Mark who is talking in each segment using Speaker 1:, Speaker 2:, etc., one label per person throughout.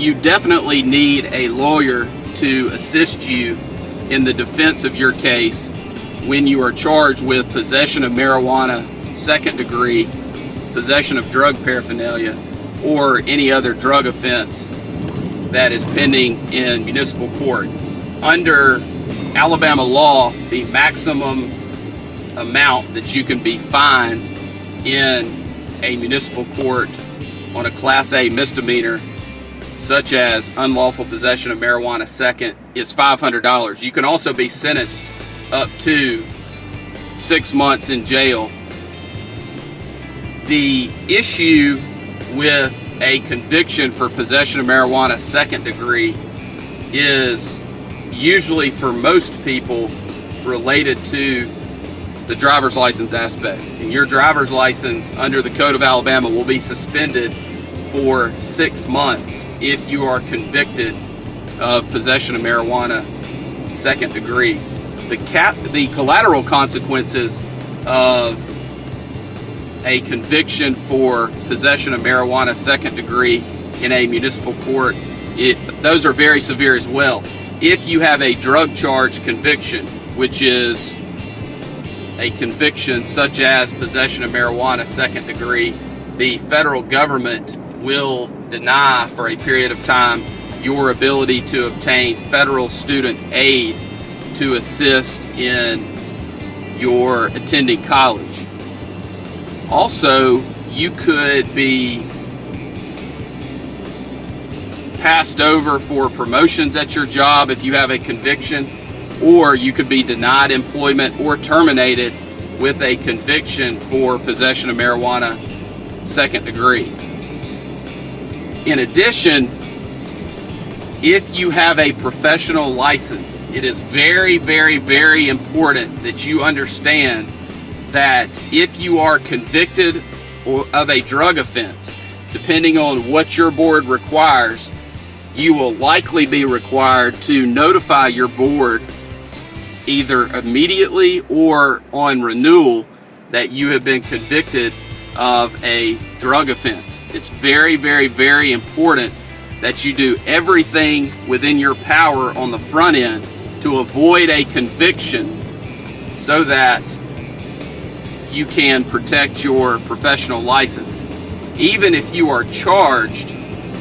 Speaker 1: you definitely need a lawyer to assist you in the defense of your case when you are charged with possession of marijuana, second degree, possession of drug paraphernalia, or any other drug offense that is pending in municipal court. Under Alabama law, the maximum amount that you can be fined in a municipal court on a Class A misdemeanor, such as unlawful possession of marijuana second, is $500. You can also be sentenced up to 6 months in jail. The issue with a conviction for possession of marijuana second degree is usually, for most people, related to the driver's license aspect. And your driver's license under the Code of Alabama will be suspended for 6 months if you are convicted of possession of marijuana second degree. The collateral consequences of a conviction for possession of marijuana second degree in a municipal court, those are very severe as well. If you have a drug charge conviction, which is a conviction such as possession of marijuana second degree, the federal government will deny for a period of time your ability to obtain federal student aid to assist in your attending college. Also, you could be passed over for promotions at your job if you have a conviction, or you could be denied employment or terminated with a conviction for possession of marijuana second degree. In addition, if you have a professional license, it is very, very, very important that you understand that if you are convicted of a drug offense, depending on what your board requires, you will likely be required to notify your board either immediately or on renewal that you have been convicted of a drug offense. It's very, very, very important that you do everything within your power on the front end to avoid a conviction so that you can protect your professional license. Even if you are charged,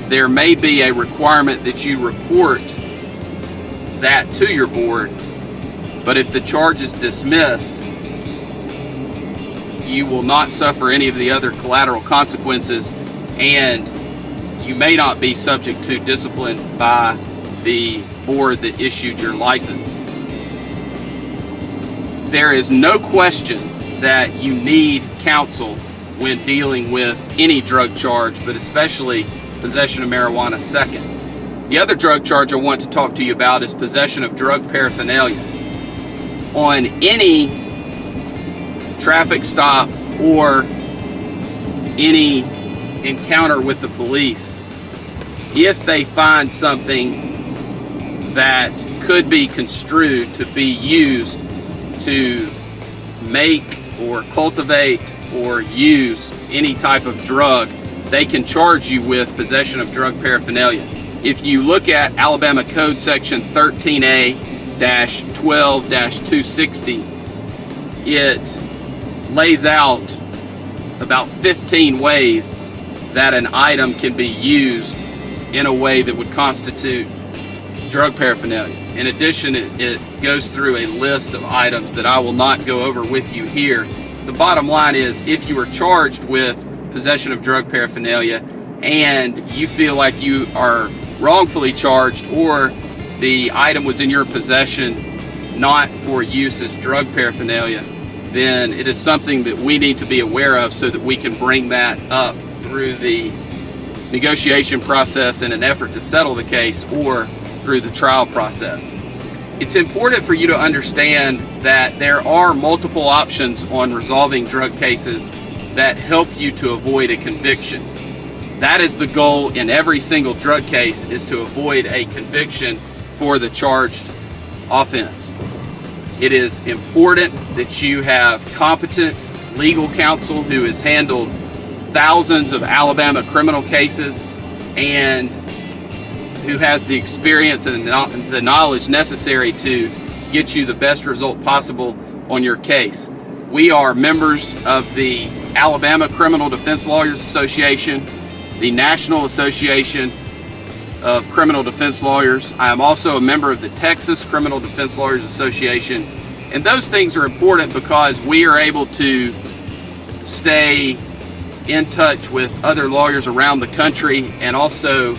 Speaker 1: there may be a requirement that you report that to your board, but if the charge is dismissed, you will not suffer any of the other collateral consequences, and you may not be subject to discipline by the board that issued your license. There is no question that you need counsel when dealing with any drug charge, but especially possession of marijuana second. The other drug charge I want to talk to you about is possession of drug paraphernalia. On any traffic stop or any encounter with the police, if they find something that could be construed to be used to make or cultivate or use any type of drug, they can charge you with possession of drug paraphernalia. If you look at Alabama Code Section 13A-12-260, it lays out about 15 ways that an item can be used in a way that would constitute drug paraphernalia. In addition, it goes through a list of items that I will not go over with you here. The bottom line is, if you are charged with possession of drug paraphernalia and you feel like you are wrongfully charged, or the item was in your possession not for use as drug paraphernalia, then it is something that we need to be aware of so that we can bring that up through the negotiation process in an effort to settle the case, or through the trial process. It's important for you to understand that there are multiple options on resolving drug cases that help you to avoid a conviction. That is the goal in every single drug case, is to avoid a conviction for the charged offense. It is important that you have competent legal counsel who has handled thousands of Alabama criminal cases and who has the experience and the knowledge necessary to get you the best result possible on your case. We are members of the Alabama Criminal Defense Lawyers Association, the National Association of Criminal Defense Lawyers. I am also a member of the Texas Criminal Defense Lawyers Association. And those things are important because we are able to stay in touch with other lawyers around the country and also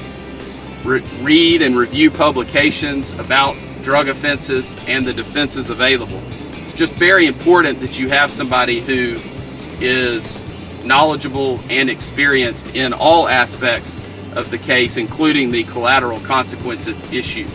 Speaker 1: read and review publications about drug offenses and the defenses available. It's just very important that you have somebody who is knowledgeable and experienced in all aspects of the case, including the collateral consequences issue.